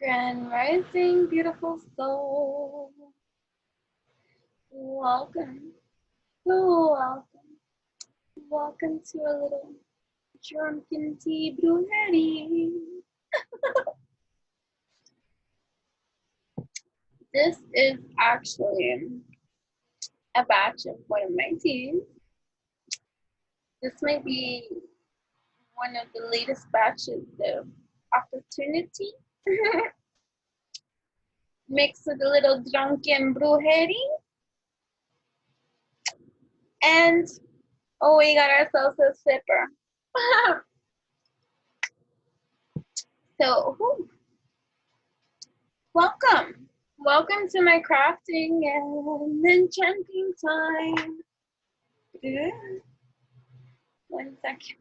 Grand Rising, beautiful soul. Welcome, welcome, welcome to a little Drunken T3A Bruj3ry. This is actually a batch of one of my teas. This might be one of the latest batches of Opportunity. Mixed with a little Drunken Bruj3ry. And oh, we got ourselves a sipper. So, welcome. Welcome to my crafting and enchanting time. One second.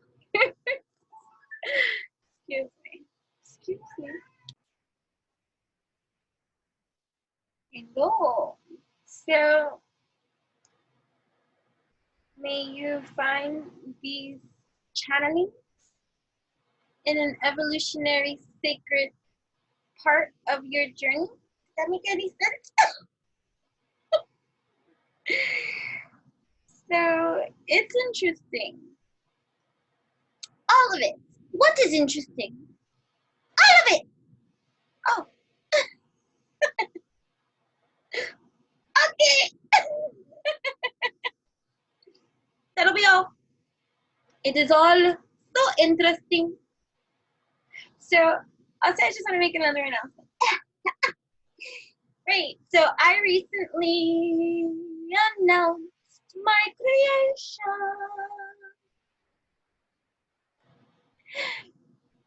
Excuse me. Excuse me. Hello. So, may you find these channelings in an evolutionary sacred part of your journey. Does that make any sense? So, it's interesting. All of it. What is interesting? All of it. Oh. Okay. That'll be all. It is all so interesting. So, also, I just want to make another announcement. Right. So, I recently announced my creation.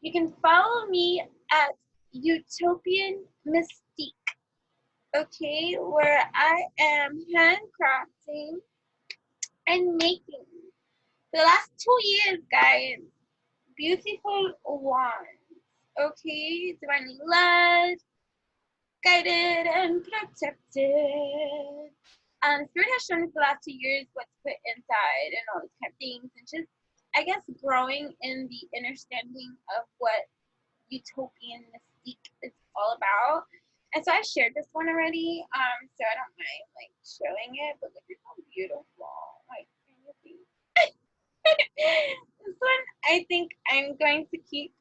You can follow me at Utopian Mystique. Okay, where I am handcrafting and making for the last 2 years, guys, beautiful wands. Okay, divinely led, guided, and protected. And Spirit has shown me for the last 2 years what to put inside and all these kind of things, and just, I guess, growing in the understanding of what utopian mystique is all about. And so I shared this one already, so I don't mind like showing it, but look at how beautiful. Like, can you see? This one I think I'm going to keep.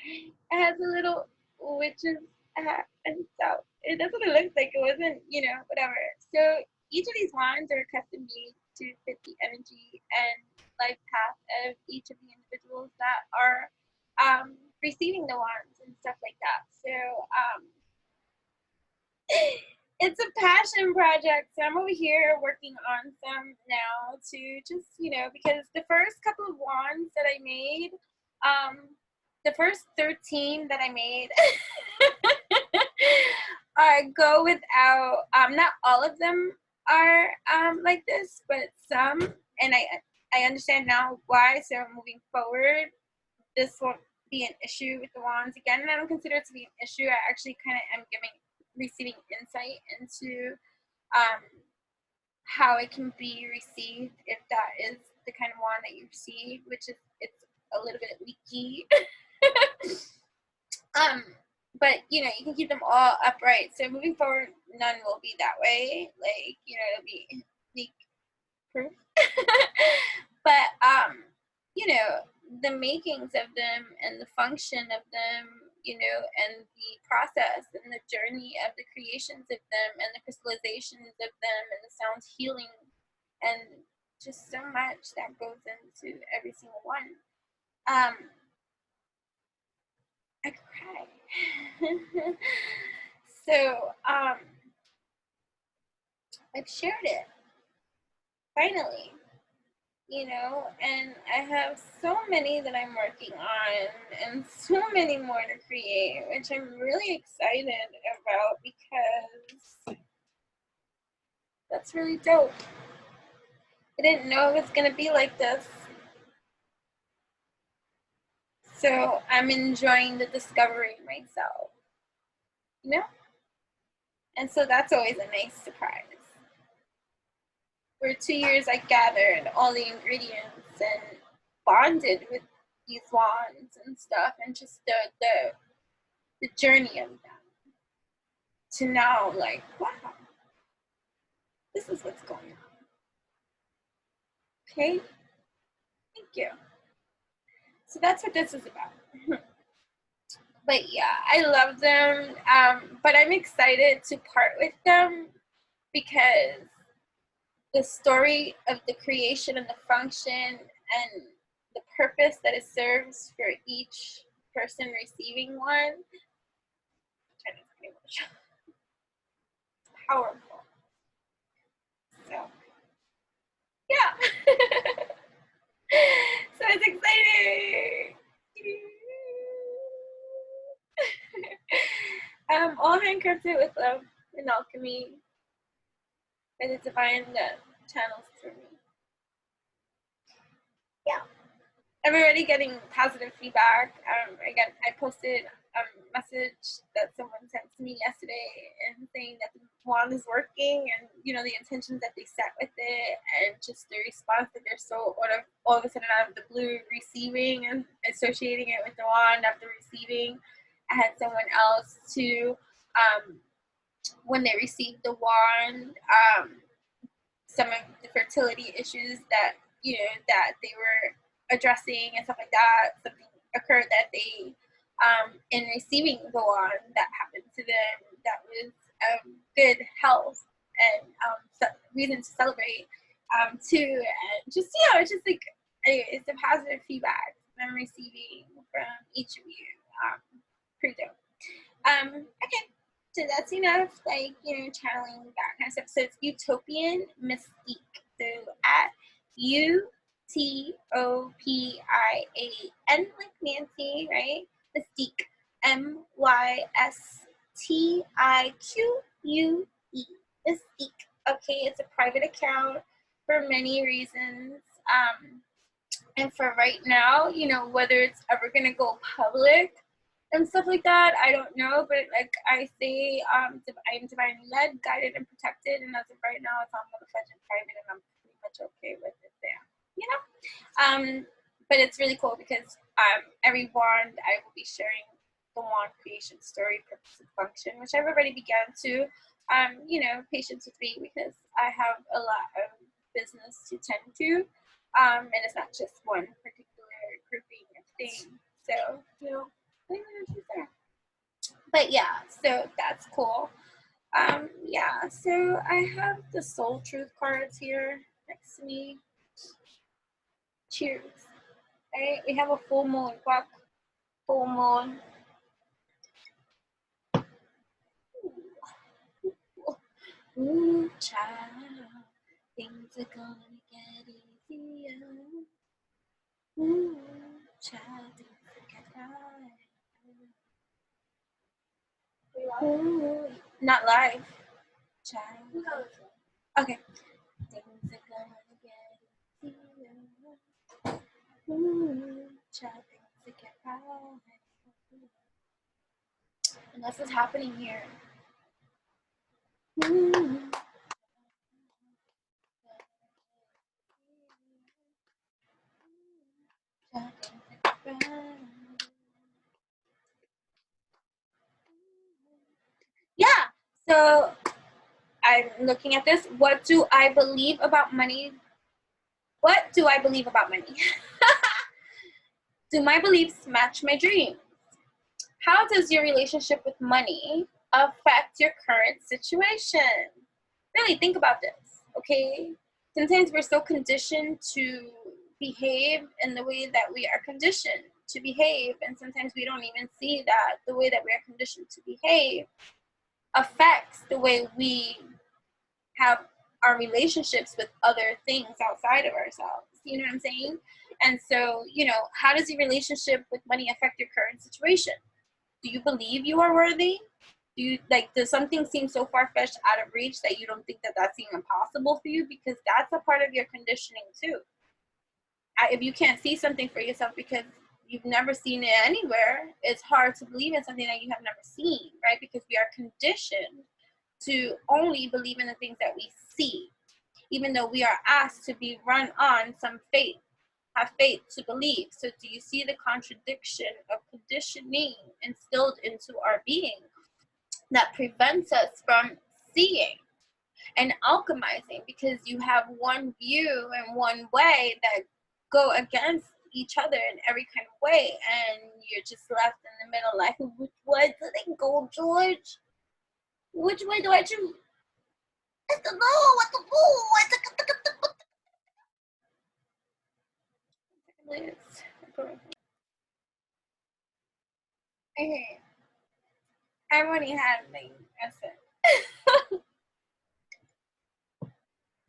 It has a little witch's hat, and so that's what it looks like. It wasn't, whatever. So each of these wands are custom made to fit the energy and life path of each of the individuals that are receiving the wands and stuff like that. So it's a passion project. So I'm over here working on some now to just, because the first couple of wands that I made, the first 13 that I made go without, not all of them are like this, but some, and I understand now why. So moving forward, this won't be an issue with the wands again, and I don't consider it to be an issue. I actually kind of am receiving insight into how it can be received if that is the kind of wand that you receive, which is, it's a little bit leaky. But you can keep them all upright. So moving forward, none will be that way. Like, it'll be leak proof. But the makings of them and the function of them, and the process and the journey of the creations of them and the crystallizations of them and the sounds healing and just so much that goes into every single one. I could cry. So I've shared it finally. And I have so many that I'm working on and so many more to create, which I'm really excited about because that's really dope. I didn't know it was going to be like this. So I'm enjoying the discovery myself, And so that's always a nice surprise. For 2 years, I gathered all the ingredients and bonded with these wands and stuff, and just the the journey of them to now, like, wow, this is what's going on. Okay? Thank you. So that's what this is about. But yeah, I love them. But I'm excited to part with them because the story of the creation and the function and the purpose that it serves for each person receiving one, it's powerful. So, yeah. So it's exciting. All handcrafted with love and alchemy by the divine that channels through me. Yeah. I'm already getting positive feedback. I posted a message that someone sent to me yesterday and saying that the wand is working, and the intentions that they set with it, and just the response that they're so all of a sudden out of the blue receiving and associating it with the wand after receiving. I had someone else too, when they received the wand, some of the fertility issues that that they were addressing and stuff like that, something occurred that they in receiving the wand that happened to them that was good health and reason to celebrate too. And just it's just like it's the positive feedback I'm receiving from each of you. Pretty dope. Okay. So that's enough, like, channeling that kind of stuff. So it's Utopian Mystique. So at UTOPIAN, like Nancy, right? Mystique. MYSTIQUE. Mystique. Okay, it's a private account for many reasons. And for right now, whether it's ever going to go public and stuff like that, I don't know, but like I say, I am divinely led, guided, and protected, and as of right now, it's on motherfucking private, and I'm pretty much okay with it there, But it's really cool because every wand I will be sharing the wand creation story, purpose, and function, which I've already began to, patience with me because I have a lot of business to tend to, and it's not just one particular grouping of things. So, but yeah, so that's cool. Yeah, so I have the Soul Truth cards here next to me. Cheers. Right, we have a full moon, full moon. Ooh, child, things are gonna get easier. Ooh, child, things are gonna get right. Ooh, not live. Child. Okay. Things are gonna get easier. Ooh, child, things are get right. And that's what's happening here. Ooh. Yeah, so I'm looking at this. What do I believe about money? What do I believe about money? Do my beliefs match my dreams? How does your relationship with money affect your current situation? Really think about this, okay? Sometimes we're so conditioned to behave in the way that we are conditioned to behave, and sometimes we don't even see that the way that we are conditioned to behave affects the way we have our relationships with other things outside of ourselves. You know what I'm saying? And so, how does your relationship with money affect your current situation? Do you believe you are worthy? Does something seem so far-fetched, out of reach, that you don't think that that's even possible for you? Because that's a part of your conditioning too. If you can't see something for yourself because you've never seen it anywhere, it's hard to believe in something that you have never seen, right? Because we are conditioned to only believe in the things that we see, even though we are asked to be run on some faith have faith to believe. So do you see the contradiction of conditioning instilled into our being that prevents us from seeing and alchemizing, because you have one view and one way that go against each other in every kind of way, and you're just left in the middle like, which way do they go, George? Which way do I choose? It's the rule, it's the rule, I've only had like essence.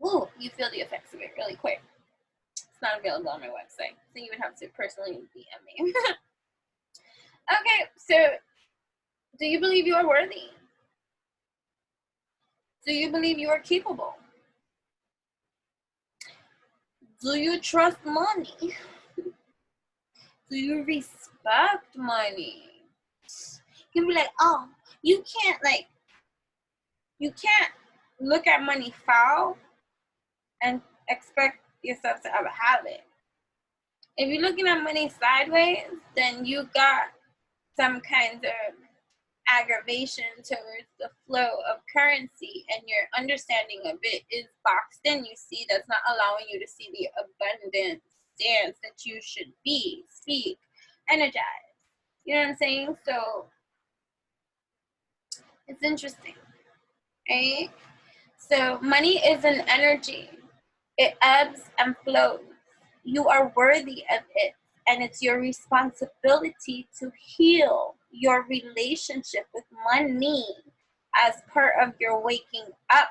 Ooh, you feel the effects of it really quick. It's not available on my website, so you would have to personally DM me. Okay, so do you believe you are worthy? Do you believe you are capable? Do you trust money? Do you respect money? You can be like, oh, you can't look at money foul and expect yourself to ever have it. If you're looking at money sideways, then you got some kind of aggravation towards the flow of currency, and your understanding of it is boxed in. You see, that's not allowing you to see the abundant stance that you should be, speak, energize. You know what I'm saying? So it's interesting, right? So money is an energy. It ebbs and flows. You are worthy of it, and it's your responsibility to heal your relationship with money as part of your waking up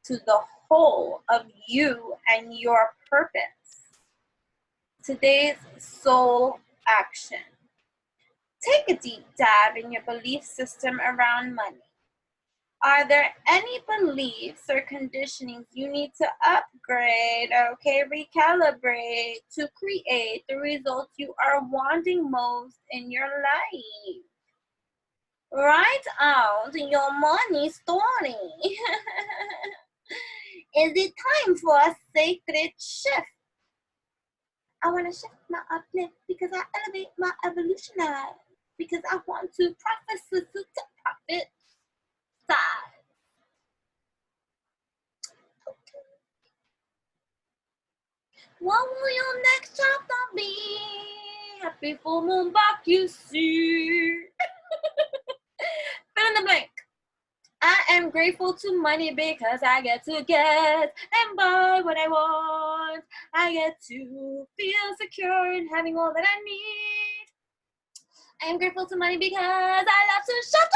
to the whole of you and your purpose. Today's soul action. Take a deep dive in your belief system around money. Are there any beliefs or conditionings you need to upgrade, recalibrate to create the results you are wanting most in your life? Write out your money story. Is it time for a sacred shift? I want to shift my uplift because I elevate my evolutionize, because I want to profit to profit side. What will your next chapter be? Happy full moon back, you see. Fill in the blank. I am grateful to money because I get to get and buy what I want. I get to feel secure in having all that I need. I am grateful to money because I love to shop.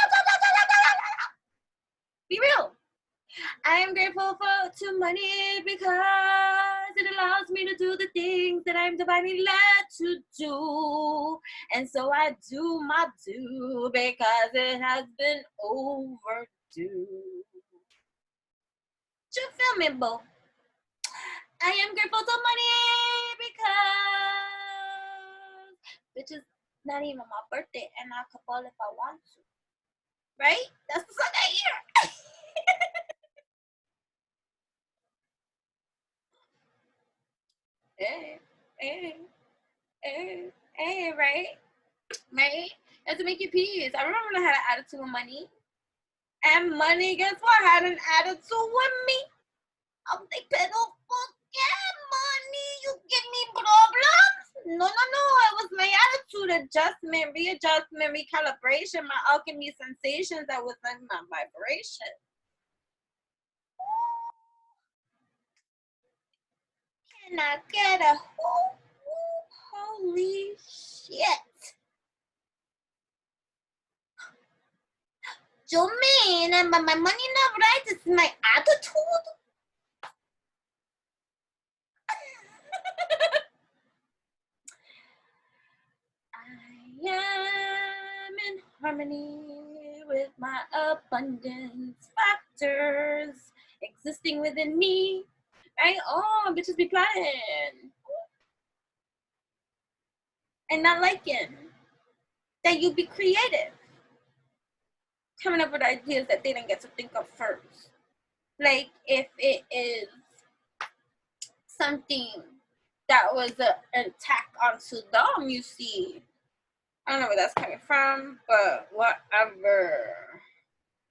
Be real. I am grateful to money because it allows me to do the things that I'm divinely led to do. And so I do my due because it has been overdue. You feel me, boo? I am grateful to money because bitch is not even my birthday and I could ball if I want to. Right? That's the song I hear. Hey, right? Right? That's to make you peace. I remember I had an attitude with money. And money, guess what? Had an attitude with me. I'm like, pero forget money. You give me problems. No. It was my attitude adjustment, readjustment, recalibration, my alchemy sensations that was like my vibration. Can I get a holy shit? You mean, but my money not right, it's my attitude? I am in harmony with my abundance factors existing within me. Right? Oh, bitches be plotting. And not liking that you be creative. Coming up with ideas that they didn't get to think of first. Like if it is something that was an attack on Saddam, you see. I don't know where that's coming from, but whatever.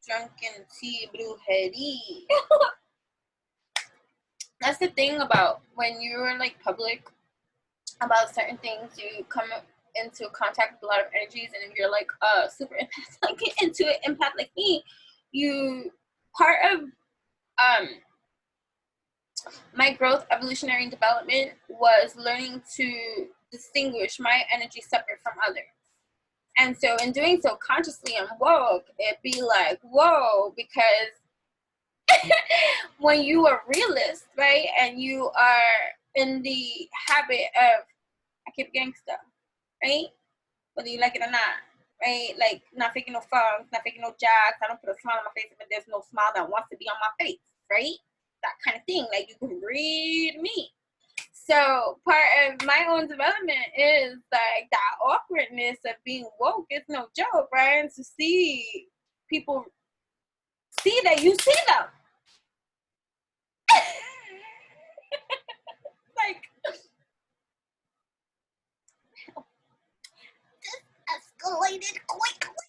Drunken T3A. That's the thing about when you're like public about certain things, you come into contact with a lot of energies, and if you're like super empath, like empath like me, you part of my growth, evolutionary and development was learning to distinguish my energy separate from others. And so in doing so consciously and woke, it'd be like, whoa, because when you are realist, right, and you are in the habit of, I keep gangsta, right, whether you like it or not, right, like not faking no funk, not faking no jacks, I don't put a smile on my face if there's no smile that wants to be on my face, right, that kind of thing, like you can read me. So part of my own development is like that awkwardness of being woke is no joke, right, and to see people see that you see them. Like, this escalated quickly.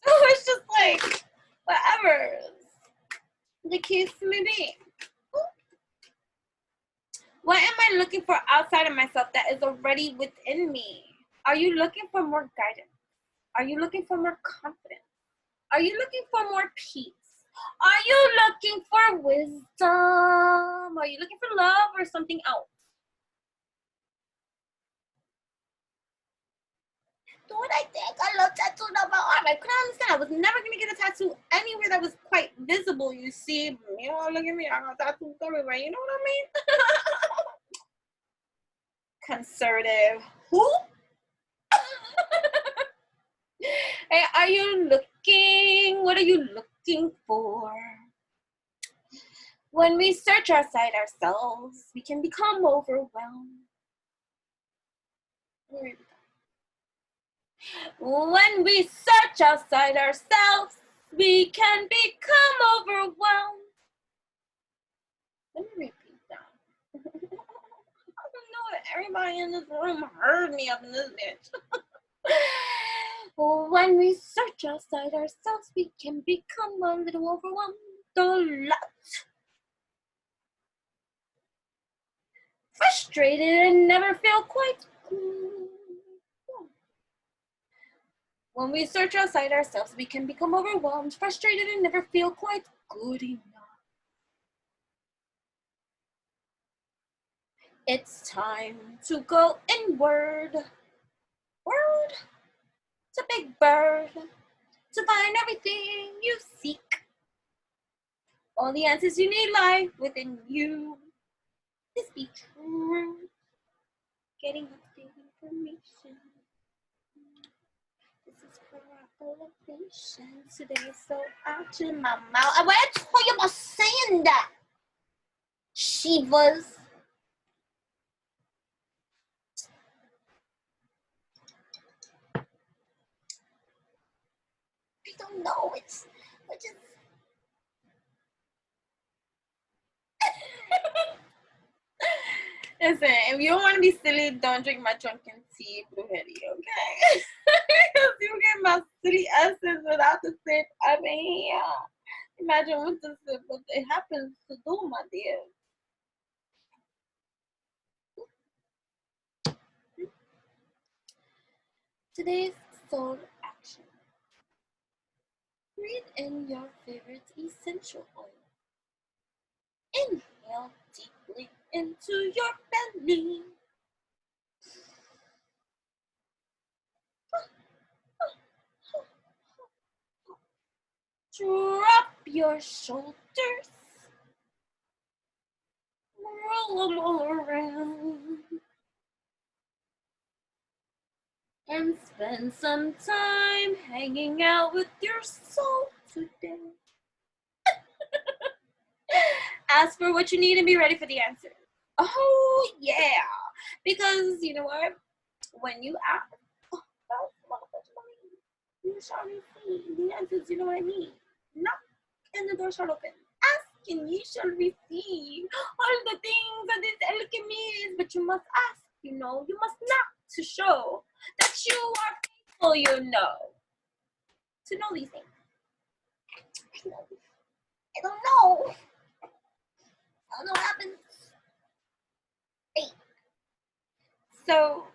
So it's just like, whatever the case may be. What am I looking for outside of myself that is already within me? Are you looking for more guidance? Are you looking for more confidence? Are you looking for more peace? Are you looking for wisdom? Are you looking for love or something else? Do what I think. I love tattooed on my arm. I couldn't understand. I was never going to get a tattoo anywhere that was quite visible, you see. You know, look at me. I got tattoos everywhere. You know what I mean? Conservative. Who? Hey, are you looking? What are you looking for? When we search outside ourselves, we can become overwhelmed. When we search outside ourselves, we can become overwhelmed. Let me repeat that. I don't know if everybody in this room heard me up in this bitch. When we search outside ourselves, we can become a little overwhelmed. A lot. Frustrated and never feel quite good. When we search outside ourselves, we can become overwhelmed, frustrated, and never feel quite good enough. It's time to go inward. Word. It's a big bird. To find everything you seek. All the answers you need lie within you. This be true. Getting updated information. This is for our elevation today, so out in my mouth. I want to tell you about saying that. Shivas. I don't know. It's just. Listen, if you don't want to be silly, don't drink my drunken tea, Bruj3ry, okay? Because you get my silly essence without the sip. I mean, yeah. Imagine what it happens to do, my dear. Today's soul action. Breathe in your favorite essential oil. Inhale deeply into your belly. Drop your shoulders. Roll them all around. And spend some time hanging out with your soul today. Ask for what you need and be ready for the answer. Oh, yeah. Because, you know what? When you ask, you shall receive the answers, you know what I mean? Knock and the door shall open. Ask and ye shall receive all the things that this alchemy is. But you must ask, you know, you must knock to show that you are faithful, you know, to know these things. I don't know. I don't know what happens. Hey. So,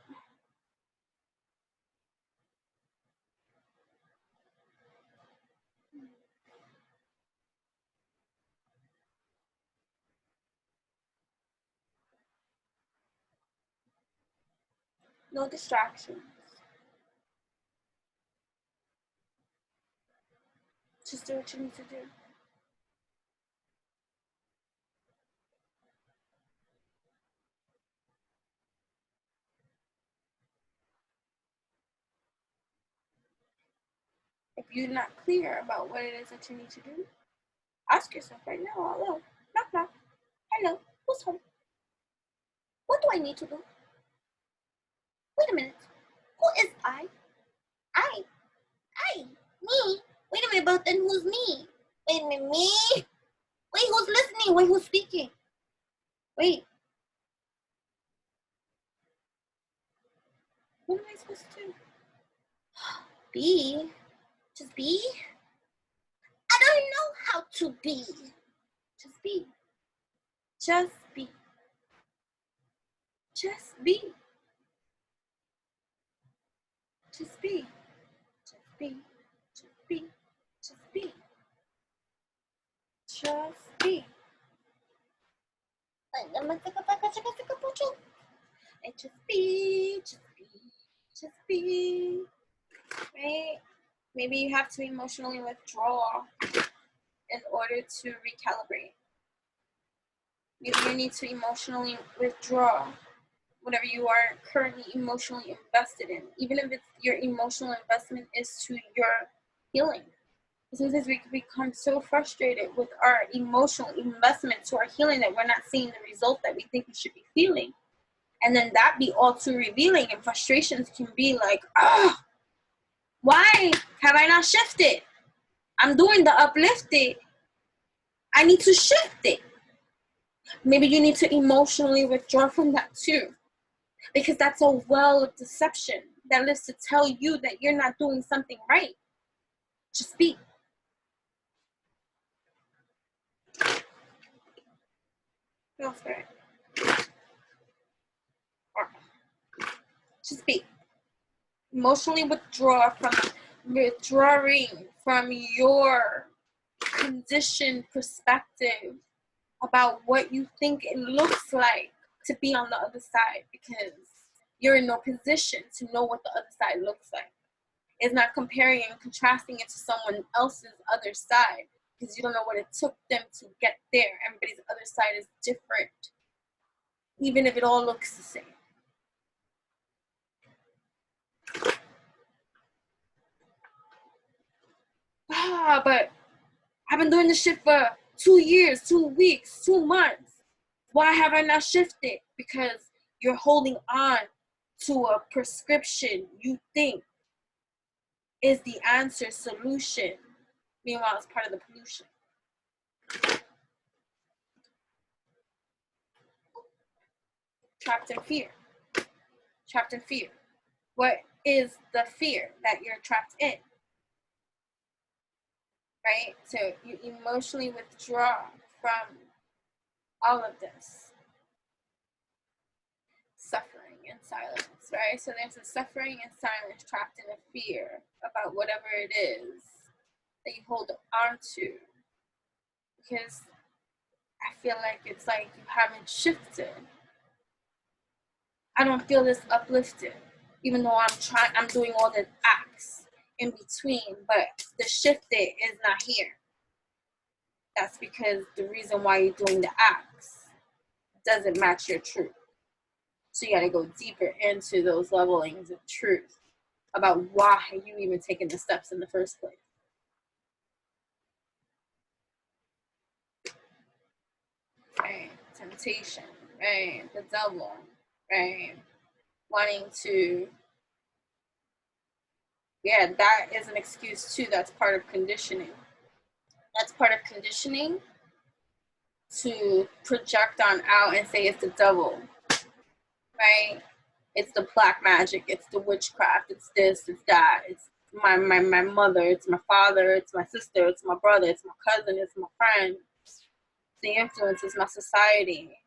no distractions. Just do what you need to do. If you're not clear about what it is that you need to do, ask yourself right now out loud. Knock, knock. Hello, who's home? What do I need to do? Wait a minute. Who is I? I. Me? Wait a minute, but then who's me? Wait a minute, me? Wait, who's listening? Wait, who's speaking? Wait. What am I supposed to do? Be? Just be? I don't know how to be. Just be. Just be. Just be. Just be. Just be. Just be. Just be. Just be. And just be. Just be. Just be. Right? Maybe you have to emotionally withdraw in order to recalibrate. Maybe you need to emotionally withdraw whatever you are currently emotionally invested in, even if it's your emotional investment is to your healing. Sometimes we can become so frustrated with our emotional investment to our healing that we're not seeing the result that we think we should be feeling. And then that be all too revealing, and frustrations can be like, why have I not shifted? I'm doing the uplifted. I need to shift it. Maybe you need to emotionally withdraw from that too, because that's a well of deception that lives to tell you that you're not doing something right. Just be. Feel spirit. Just be. Emotionally withdrawing from your conditioned perspective about what you think it looks like to be on the other side, because you're in no position to know what the other side looks like. It's not comparing and contrasting it to someone else's other side, because you don't know what it took them to get there. Everybody's other side is different, even if it all looks the same. But I've been doing this shit for 2 years, 2 weeks, 2 months. Why have I not shifted? Because you're holding on to a prescription you think is the answer, solution. Meanwhile, it's part of the pollution. Trapped in fear. Trapped in fear. What is the fear that you're trapped in? Right? So you emotionally withdraw from all of this. Suffering and silence, right? So there's a suffering and silence trapped in a fear about whatever it is that you hold on to. Because I feel like it's like you haven't shifted. I don't feel this uplifted, even though I'm doing all the acts in between, but the shifted is not here. That's because the reason why you're doing the acts doesn't match your truth. So you got to go deeper into those levelings of truth about why you even taking the steps in the first place. Right? Temptation, right? The devil, right? Wanting to, yeah, that is an excuse too. That's part of conditioning. That's part of conditioning to project on out and say it's the devil, right? It's the black magic, it's the witchcraft, it's this, it's that, it's my mother, it's my father, it's my sister, it's my brother, it's my cousin, it's my friend, it's the influence, it's my society,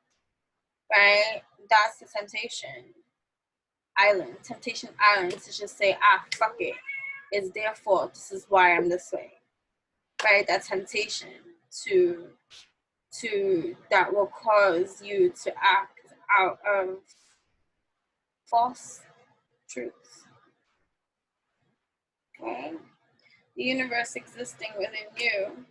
right? That's the temptation island, to just say, fuck it, it's their fault, this is why I'm this way, right? That temptation to that will cause you to act out of false truths. Okay? The universe existing within you,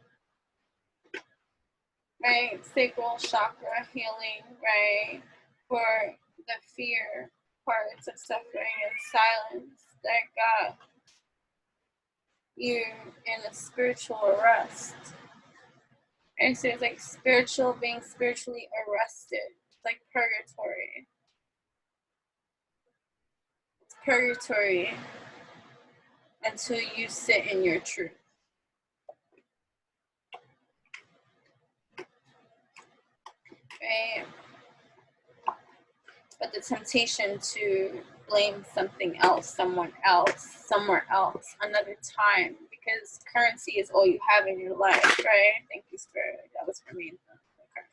right? Sacral chakra healing, right? For the fear parts of suffering and silence that got you in a spiritual arrest. And so it's like being spiritually arrested. It's like purgatory. It's purgatory until you sit in your truth. Right? But the temptation to blame something else, someone else, somewhere else, another time, because currency is all you have in your life, right? Thank you, Spirit. That was for me. Okay.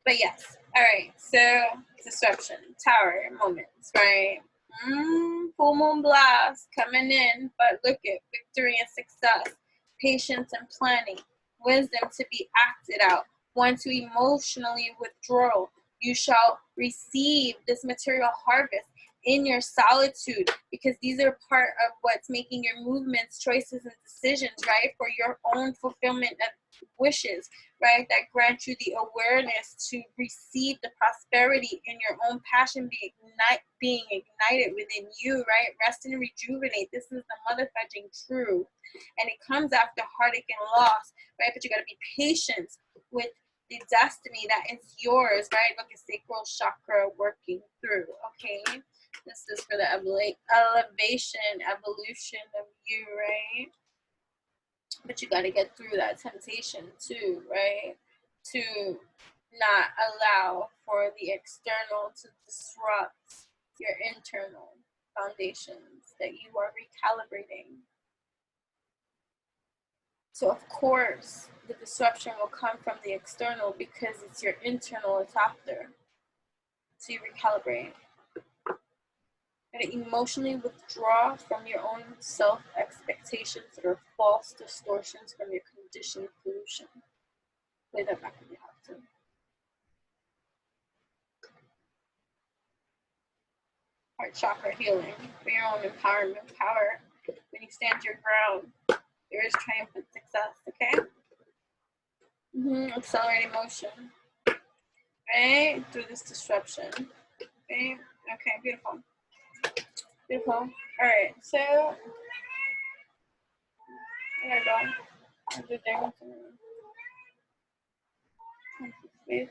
But yes, all right. So disruption, tower moments, right? Full moon blast coming in, but look at victory and success, patience and planning, wisdom to be acted out, one to emotionally withdraw. You shall receive this material harvest in your solitude, because these are part of what's making your movements, choices, and decisions, right? For your own fulfillment of wishes, right? That grant you the awareness to receive the prosperity in your own passion being ignited within you, right? Rest and rejuvenate. This is the motherfucking truth. And it comes after heartache and loss, right? But you got to be patient with the destiny that is yours, right? Look at sacral chakra working through, okay? This is for the elevation, evolution of you, right? But you got to get through that temptation too, right? To not allow for the external to disrupt your internal foundations that you are recalibrating. So of course, the disruption will come from the external because it's your internal it's after. So you recalibrate. And emotionally withdraw from your own self-expectations that are false distortions from your conditioned pollution. Play that back if you have to. Heart chakra healing for your own empowerment, power. When you stand your ground, there is triumphant success, okay? Accelerate emotion, right? Through this disruption, okay? Okay, beautiful. Beautiful. All right, so there we go. Space.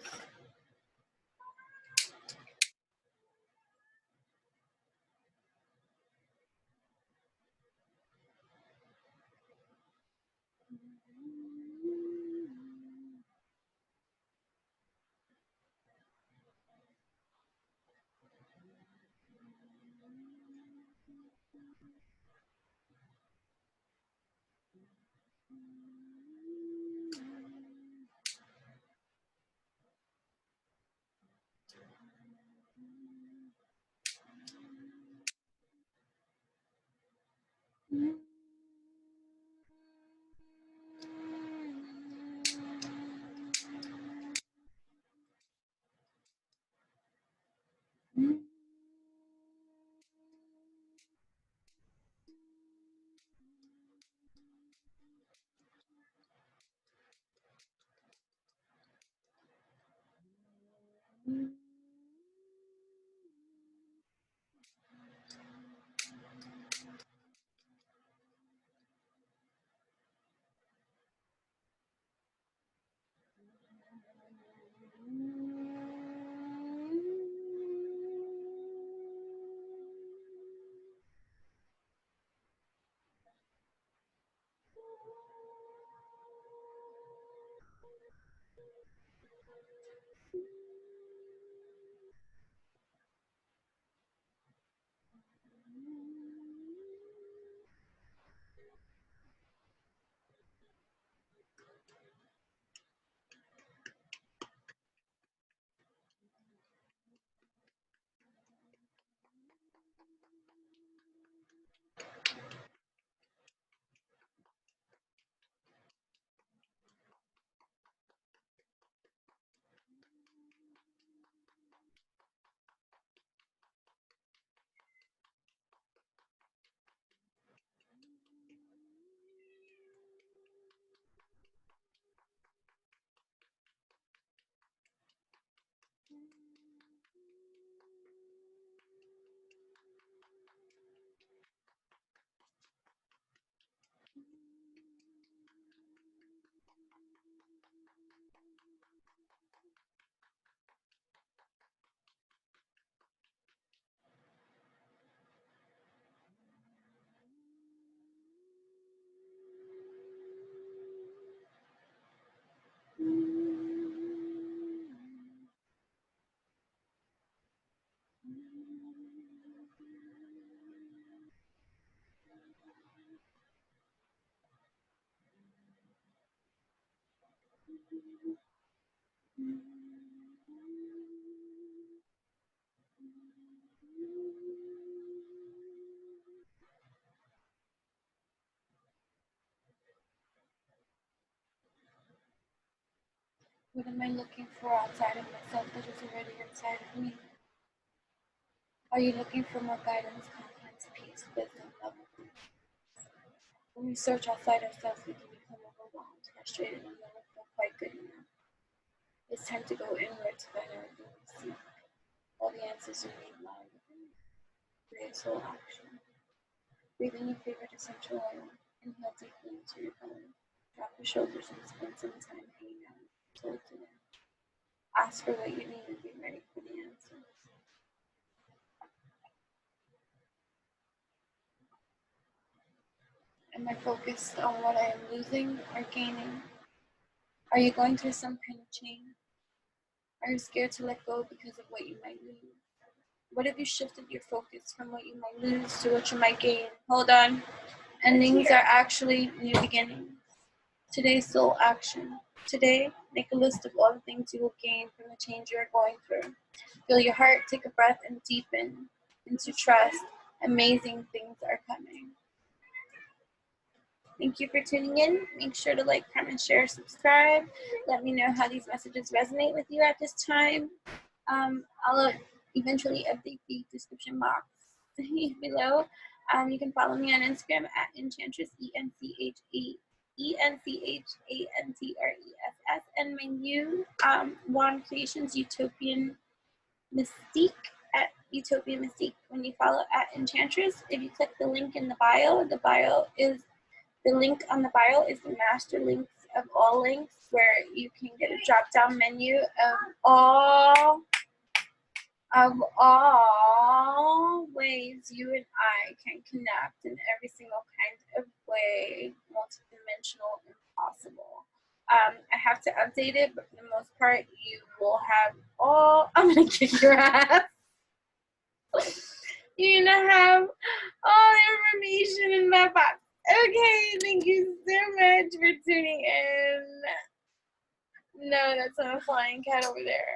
What am I looking for outside of myself that is already inside of me? Are you looking for more guidance, confidence, peace, wisdom, love? When we search outside ourselves, we can become overwhelmed, frustrated, and never feel quite good enough. It's time to go inward to find everything we seek. All the answers you need lie within you. Create soul action. Breathe in your favorite essential oil. Inhale deeply into your belly. Drop your shoulders and spend some time hanging out with your soul today. Ask for what you need and be ready for the answers. Am I focused on what I am losing or gaining? Are you going through some kind of change? Are you scared to let go because of what you might lose? What if you shifted your focus from what you might lose to what you might gain? Hold on. Endings are actually new beginnings. Today's soul action. Today, make a list of all the things you will gain from the change you are going through. Feel your heart, take a breath, and deepen into trust. Amazing things are coming. Thank you for tuning in. Make sure to like, comment, share, subscribe. Let me know how these messages resonate with you at this time. I'll eventually update the description box below. You can follow me on Instagram at Enchantress, ENCHANTRESS, and my new wand creations, Utopian Mystique, at Utopian Mystique. When you follow at Enchantress, if you click the link in the bio link on the bio is the master links of all links, where you can get a drop-down menu of all ways you and I can connect in every single kind of way, multidimensional and possible. I have to update it, but for the most part, you will have all. I'm gonna kick your ass. You're gonna have all the information in that box. Okay, thank you so much for tuning in. No, that's not a flying cat over there.